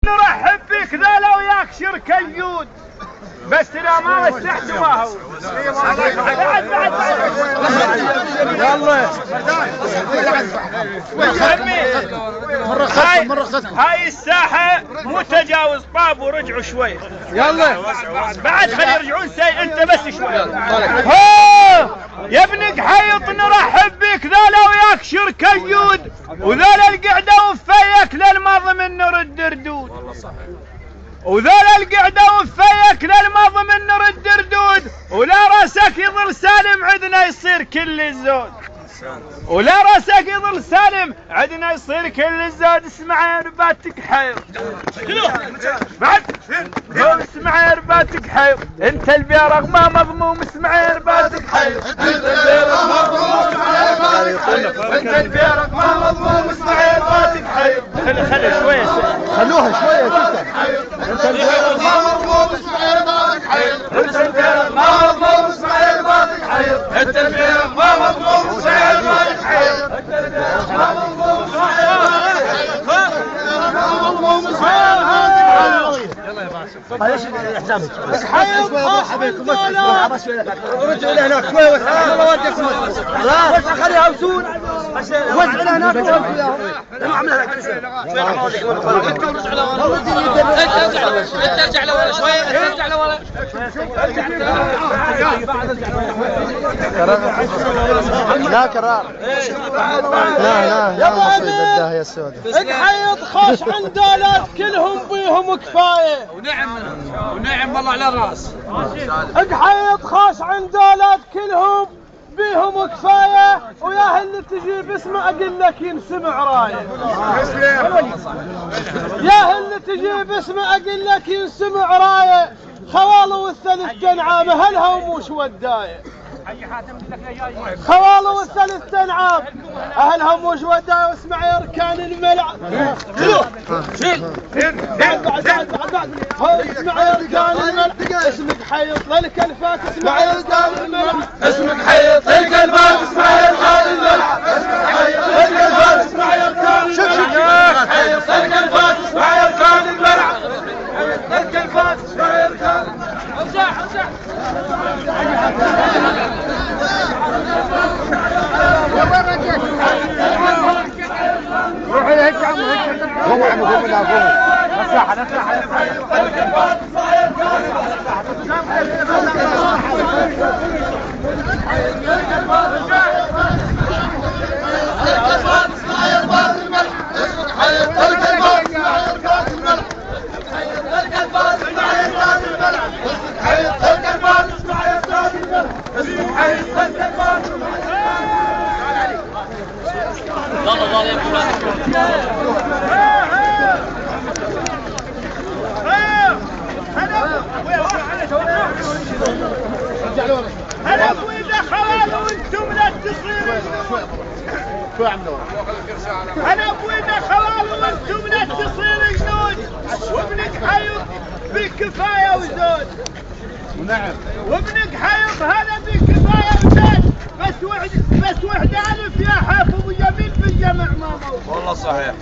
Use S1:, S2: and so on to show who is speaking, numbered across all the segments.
S1: نرحب فيك ذا لو ياك شرك الجود بس لا ما مسحت ما هو يلا هاي الساحة مو تجاوز طاب ورجعوا شوي يلا بعد خلي يرجعون انت بس شوي يا ابن قحيط نرحب بك ذا لو ياك شرك الجود وذا القعدة وفيك للمضمن نرد ردود وذا القعدة وفيك للمضمن نرد ردود ولا راسك يظل سالم عدنا يصير كل الزود ولا راسك يظل سالم عدنا يصير كل الزود اسمع يا رباتك حيو بعد اسمع يا رباتك حيو انت البيرق ما مضموم اسمع يا رباتك حيو انت البيرق ما مضموم انت البيرق ما مضموم اسمع يا رباتك حيو خلي شويه
S2: خلوها شويه
S1: انت البيرق ما مضموم اسمع يا رباتك حيو انت البيرق ما مضموم اسمع يا رباتك حيو انت البيرق ما مضموم اسمع يا رباتك حيو
S2: ايش حسابك؟ بس حبيبكم رجعوا الى هناك شوي والله وديكم لا خليها وزون وزع الى هناك ما عملها لك
S3: ارجع لورا شوي ارجع لورا
S2: لا كرار لا مصيبه الداهيه السوداء
S4: اقحيط خاش عند دولات كلهم بيهم كفايه
S3: ونعم والله على الراس
S4: اقحيط خاش عند دولات كلهم بيهم كفايه ويا اللي تجي باسمه اقول لك ينسمع رايه يا اللي تجي باسمه اقول لك ينسمع رايه خواله والثلث تنعام اهلها وموش ودايه خواله والثلث تنعام اهلها وموش ودايه واسمع يا اركان الملعب اسمع يا اركان الملعب اسمك حيط لك الفات اسمع يا اركان الملعب
S1: اسمك حيط لك الفات اسمع يا اركان الملعب اسمك حيط لك الفات اسمع يا اركان الملعب حيط لك الفات اسمع يا اركان الملعب لك الفات اسمع يا اركان امزح
S2: روحوا هيك عمو
S1: انا ابوي دخلوا وانتم لا تصيروا
S2: شو عملوا؟
S1: انا ابوي دخلوا وانتم لا تصيروا جنود وابنك حيط بكفايه وزود
S2: ونعم
S1: وابنك حيط هذا بكفايه وزود بس وحده الف يا حاف ابو جميل بالجمع ما موجود
S3: والله صحيح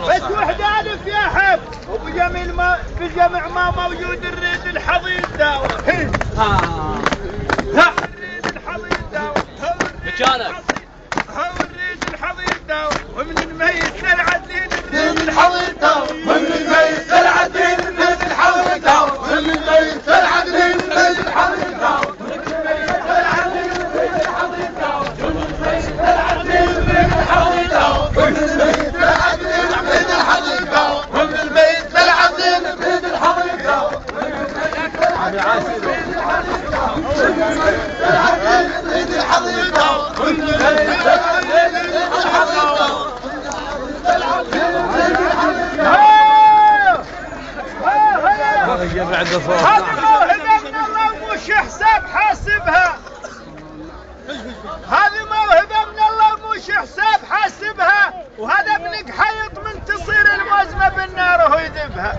S1: بس وحده الف يا حاف ابو جميل ما بالجمع ما موجود نريد الحضيض داوى نريد الحضيض داوى
S3: مكانك
S1: هو نريد الحضيض داوى ومن الميت للعدلين نريد الحضيض داوى ومن الميت للعدلين نريد الحضيض داوى ومن الميت للعدلين نريد الحضيض داوى هذه موهبة من الله مش حساب حاسبها هذه موهبة من الله مش حساب حاسبها وهذا ابنك حيط من تصير الموزمة بالنار وهو يذبها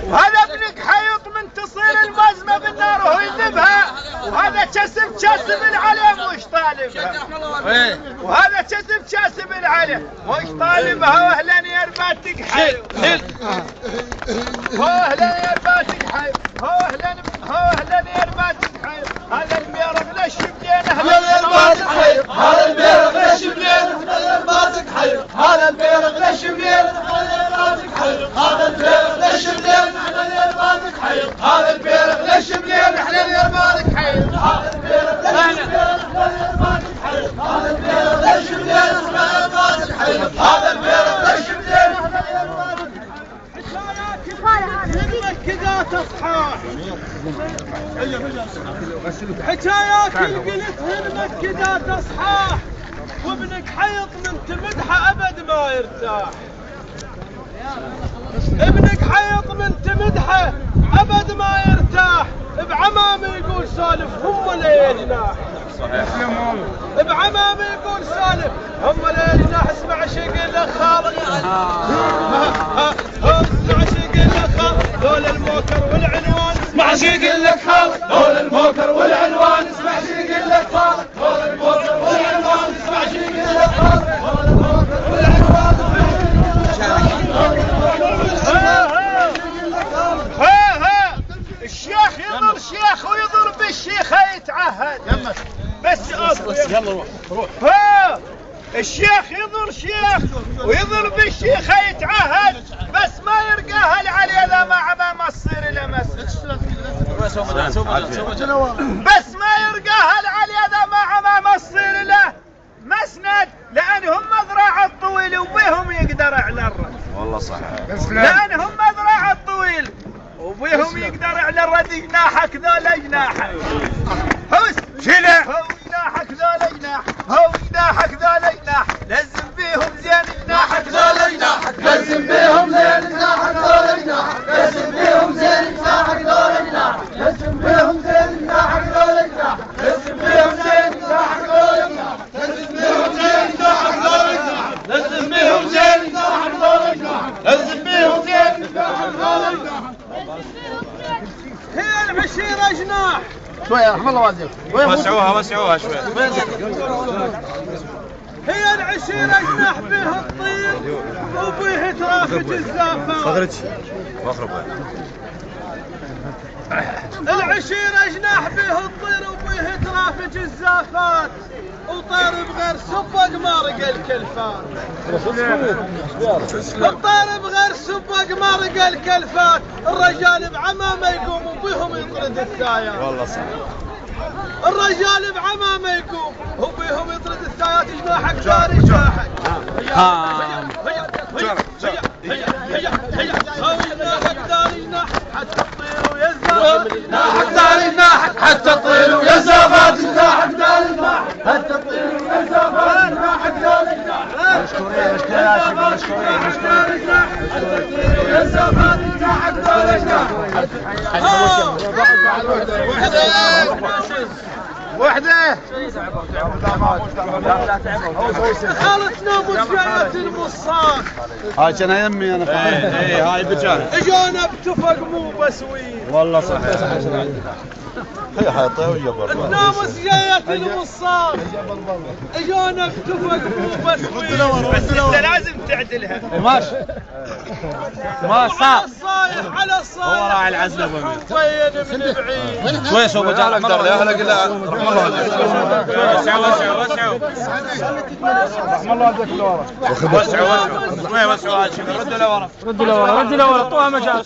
S1: وهذا ابنك حيط من تصير الموزمة بالنار وهو يذبها وهذا كسب العلي مش طالبها وهذا كسب العلي مش طالبها واهلا يا رباط يرباتك حي هو اهلا يرباتك حي هو اهلا يرباتك حي هذا الميرغ للشبلين
S4: اهلا يرباتك حي هذا الميرغ للشبلين اهلا يرباتك حي هذا الميرغ للشبلين اهلا يرباتك حي هذا الميرغ للشبلين اهلا يرباتك حي هذا الميرغ للشبلين اهلا يرباتك حي هذا الميرغ للشبلين هذا الميرغ للشبلين اهلا يرباتك حي هذا الميرغ للشبلين اهلا يرباتك المكدات اصحاح حكاياك القلتهن مكدات اصحاح وابنك حيط من تمدحه ابد ما يرتاح ابنك حيط من تمدحه ابد ما يرتاح بعمامي يقول سالف هم ليل ناح بعمامي يقول سالف هم ليل ناح اسمع شقل خالق اسمع شقل خالق دول الموكر والعنوان اسمع شقل لك خالق دول الموكر والعنوان اسمع شقل لك خالق دول الموكر والعنوان اسمع شقل لك خالق دول الموكر والعنوان
S1: الشيخ يضر شيخ ويضرب بالشيخ يتعهد بس يلا روح الشيخ يضر شيخ ويضرب بالشيخ يتعهد بس ما يرقاها العلي اذا ما عمام الصير الا مسند بس ما يرقاها العلي اذا ما عمام الصير الا مسند لانهم مذراع الطويل وبهم يقدر على الرد
S3: والله صحيح
S1: لانهم مذراع الطويل وبهم يقدر على الرد جناحك ذولا جناحك هوس شيله هو جناحك ذولا جناح هو جناحك ذولا جناح لزم بيهم زين جناحك ذولا جناحك
S4: لزم بيهم زين جناحك ذولا جناحك لزم بيهم زين جناحك ذولا جناحك لزم بيهم زين جناحك ذولا جناحك لزم بيهم زين جناحك ذولا جناحك لزم بيهم زين جناحك ذولا جناحك لزم بيهم زين جناحك ذولا جناحك لزم بيهم زين جناحك ذولا جناحك
S1: هي العشيرة جناح
S2: شوية رحم الله والديك
S3: وسعوها شوي
S1: هي العشيرة جناح بها الطير وبيه ترافج الزافات العشيرة جناح بيه الطير وبيه ترافج الزافات وطير بغير سبق مارق الكلفات الطير بغير سبق مارق الكلفات الرجال بعمامه يقوم وبيهم يطرد الثايات
S3: والله صح
S1: الرجال بعمامه يقوم وبيهم يطرد الثايات جناحك داري جناحك جناحك داري جناحك حتى تطير ويزافات
S4: جناحك داري جناحك حتى تطير ويزافات جناحك داري جناحك حتى تطير ويزافات جناحك داري جناحك
S1: وحده خالتنا مجاية المصاخ
S2: هاي كان يمي انا فاهم
S3: هاي بجانب
S1: اجانا بتفق مو بسويد
S3: والله صحيح
S2: هي حيطيه ويا
S1: الناموس جاية المصاخ اجانا بتفق مو بسويد بس انت لازم تعدلها
S2: ماشي
S1: على الصايح على الصايح
S3: هو راعي العزلة
S1: مبين من بعيد
S3: شوي سوى بجانب
S2: يا هلا قل رحم الله والديك
S3: وسعوا
S2: رحم الله والديك لورا
S3: وسعوا ردوا لورا طوها مجال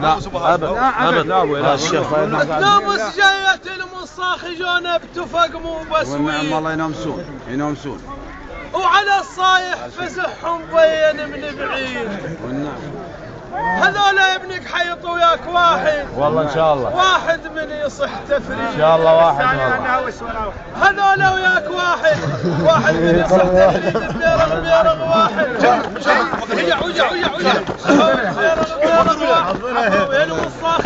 S2: لا ابد لا الشيخ
S1: الناموس جاية المصاخ جانا بتفق مو بسويد
S2: الله ينامسون
S1: وعلى الصايح فزحهم بين من بعيد هذولا ابنك حيط وياك واحد
S2: والله ان شاء الله
S1: واحد من يصح تفريد
S2: ان شاء الله واحد
S1: هذولا وياك واحد من يصح تفريد بيرغ واحد وين مصاخ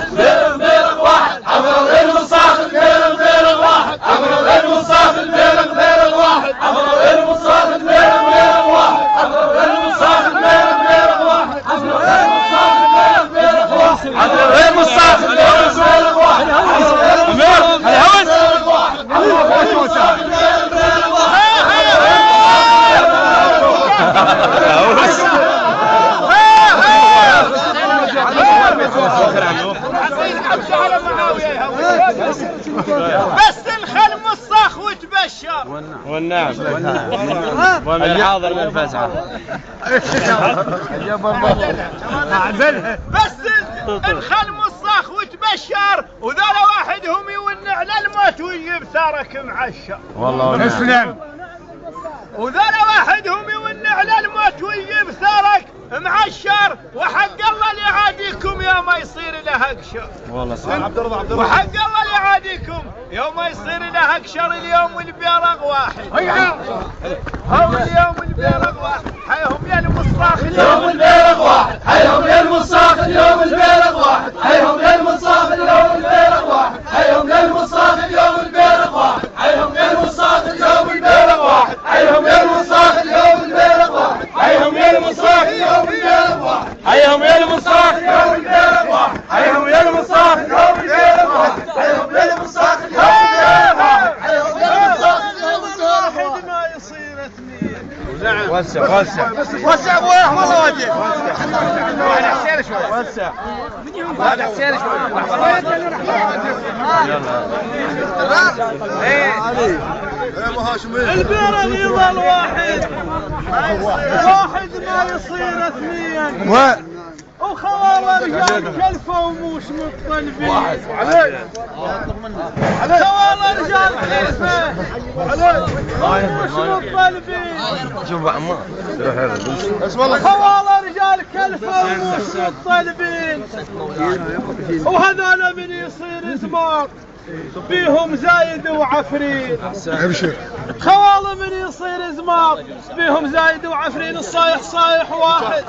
S4: بيرغ واحد عبر وين مصاخ بيرغ واحد عبر وين مصاخ بيرغ واحد عبر وين مصاخ بيرغ واحد عبر وين مصاخ بيرغ واحد عبر وين مصاخ بيرغ واحد عبر وين مصاخ بيرغ واحد عبر وين مصاخ
S3: ومن الحاضر من الفزعة.
S1: بس الخل مصاخ وتبشر وذولا واحدهم يون على الموت ويجيب ثارك معشر.
S3: والله
S1: اسلم. وذولا واحدهم يون على الموت ويجيب ثارك معشر وحق الله اللي يعاديكم يوم ما يصير له اقشر.
S3: والله صح.
S1: وحق الله اللي يعاديكم يوم ما يصير له اقشر. اليوم البيرق واحد. هو اليوم البيرق واحد. حيهم يا المصاخ
S4: اليوم البيرق واحد. حيهم يا المصاخ اليوم البيرق واحد. حيهم يا المصاخ اليوم البيرق واحد. حيهم يا المصاخ اليوم البيرق واحد. حيهم يا المصاخ اليوم البيرق واحد. حيهم يا المصاخ اليوم البيرق واحد. حيهم يا المصاخ اليوم البيرق واحد.
S3: حيهم يا المصاخ
S4: اليوم البيرق واحد. حيهم يا المصاخ اليوم البيرق واحد. حيهم يا المصاخ اليوم البيرق واحد. حيهم يا المصاخ اليوم البيرق واحد.
S1: ما يصير اثنين.
S3: وسع وسع
S2: وسع ابو احمد الله وجهك.
S1: واحد حسين شوي.
S3: وسع.
S1: واحد حسين شوي. البيرق يظل واحد. واحد ما يصير اثنين. وخوار رجال كلفه وموش مطلبين. خوار رجال كلفه وموش مطلبين.
S3: شوف عمار.
S1: خوار رجال كلفه وموش مطلبين. وهذول من يصير زمار بيهم زايد وعفرين. خوال من يصير زمار بيهم زايد وعفرين. الصايح صايح واحد.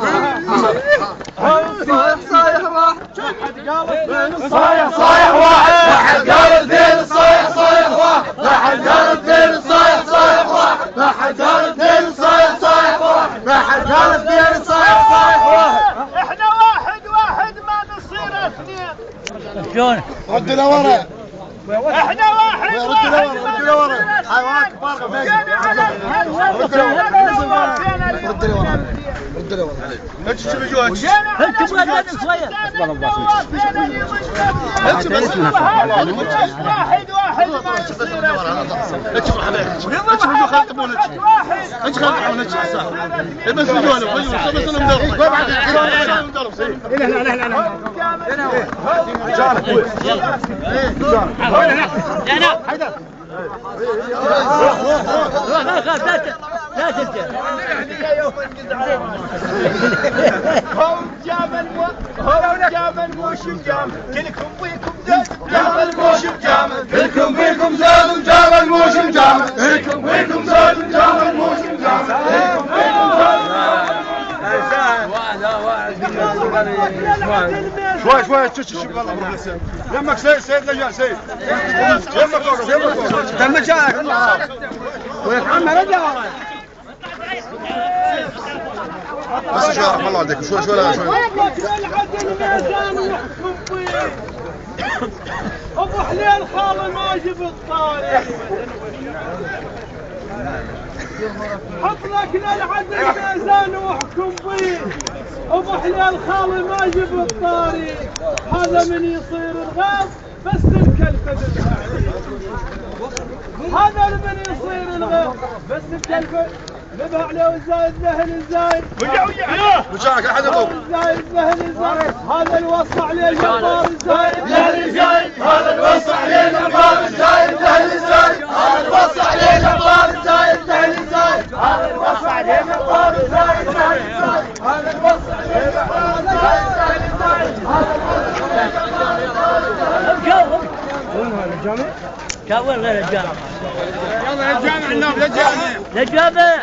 S1: الصايح صايح واحد. حد قال اثنين.
S4: الصايح صايح واحد. حد قال اثنين. الصايح صايح واحد. حد قال اثنين. الصايح صايح واحد. حد قال اثنين. الصايح صايح واحد. حد قال اثنين. الصايح صايح واحد.
S1: احنا واحد ما نصير اثنين.
S2: شلون؟
S4: رد لورا.
S1: احنا واحد ما نصير اثنين. جينا على الهلسة رد لورا.
S4: انت شو بيجوك؟
S1: وجينا على الهلسة
S2: شوية.
S1: واحد ما يصير
S4: انت بيجو خالد انت خالد بس بيجونا
S2: لا تنسى.
S1: هم جاب الموش جام كلكم بيكم زاد
S4: جاب الموش جامد. كلكم بيكم زاد وجاب الموش جامد. كلكم بيكم زاد وجاب الموش جامد. كلكم بيكم زاد.
S3: شوي شوف والله يمك سيد لجأ سيد. يمك وقف.
S2: دمك جاك. ويا عم رجع.
S3: بس شوي الله عليك شوي لا شوي.
S1: ابو حليل خاله ما جاب الطارق. حط لك للعدل ميزان واحكم بيه. ابو حليل خاله ما جاب الطارق. هذا من يصير الغاز بس الكلفه بالفعل. هذا من يصير الغاز بس الكلفه. ذبح عليه الزايد ذهن الزايد.
S3: وجاك احد يطوف.
S1: الزايد ذهن الزايد. هذا الوصى عليه جبار الزايد.
S4: ذهن الزايد. هذا الوصى عليه جبار الزايد. ذهن الزايد. هذا الوصى عليه جبار الزايد. ذهن الزايد. هذا الوصى عليه جبار الزايد. ذهن الزايد. هذا الوصى عليه جبار الزايد. ذهن الزايد. هذا الوصى.
S2: كون غير الجامع.
S3: يلا الجامع النوم للجامع.
S2: للجامع.